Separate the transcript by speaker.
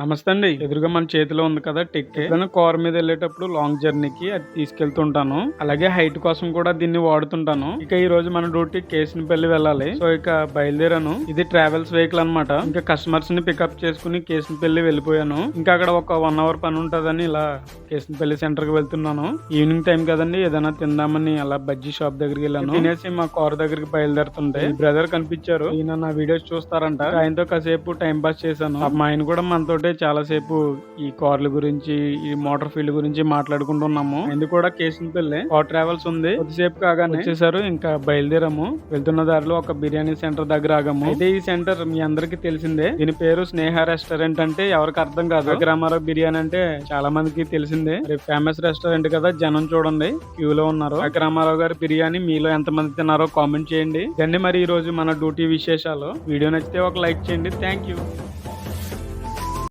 Speaker 1: నమస్తే అండి. ఎదురుగా మన చేతిలో ఉంది కదా టెక్కే. నేను కార్ మీద వెళ్ళేటప్పుడు లాంగ్ జర్నీకి అది తీసుకెళ్తుంటాను. అలాగే హైట్ కోసం కూడా దీన్ని వాడుతుంటాను. ఇక ఈ రోజు మన డ్యూటీ కేసినపల్లి వెళ్ళాలి. సో ఇక బయలుదేరాను. ఇది ట్రావెల్స్ వెహికల్ అన్నమాట. ఇంకా కస్టమర్స్ ని పికప్ చేసుకుని కేసినపల్లి వెళ్ళిపోయాను. ఇంకా అక్కడ ఒక 1 అవర్ పని ఉంటదని ఇలా కేసినపల్లి సెంటర్ కి వెళ్తున్నాను. ఈవినింగ్ టైం కదండి, ఏదైనా తిందామని అలా బజ్జీ షాప్ దగ్గరికి వెళ్ళాను. తినేసి మా కార్ దగ్గరికి బయలుదేరుతుంటే ఈ బ్రదర్ కనిపించారు. ఈయన నా వీడియోస్ చూస్తారంట. ఆయనతో కాసేపు టైం పాస్ చేశాను. మా ఆయన కూడా మనతో చాలా సేపు ఈ కార్ల గురించి, ఈ మోటార్ ఫీల్డ్ గురించి మాట్లాడుకుంటున్నాము. ఇది కూడా కేసినపల్లి కార్ ట్రావెల్స్ ఉంది. కొద్దిసేపు కాగానే వచ్చేసారు. ఇంకా బయలుదేరాము. వెళ్తున్న దారిలో ఒక బిర్యానీ సెంటర్ దగ్గర ఆగాము. అయితే ఈ సెంటర్ మీ అందరికి తెలిసిందే. దీని పేరు స్నేహ రెస్టారెంట్. అంటే ఎవరికి అర్థం కాదు. రామారావు బిర్యానీ అంటే చాలా మందికి తెలిసిందే. ఫేమస్ రెస్టారెంట్ కదా, జనం చూడండి క్యూ లో ఉన్నారు. రామారావు గారి బిర్యానీ మీలో ఎంత మంది తిన్నారో కామెంట్ చేయండి. ఇదండి మరి ఈ రోజు మన డ్యూటీ విశేషాలు. వీడియో నచ్చితే ఒక లైక్ చేయండి. Thank you.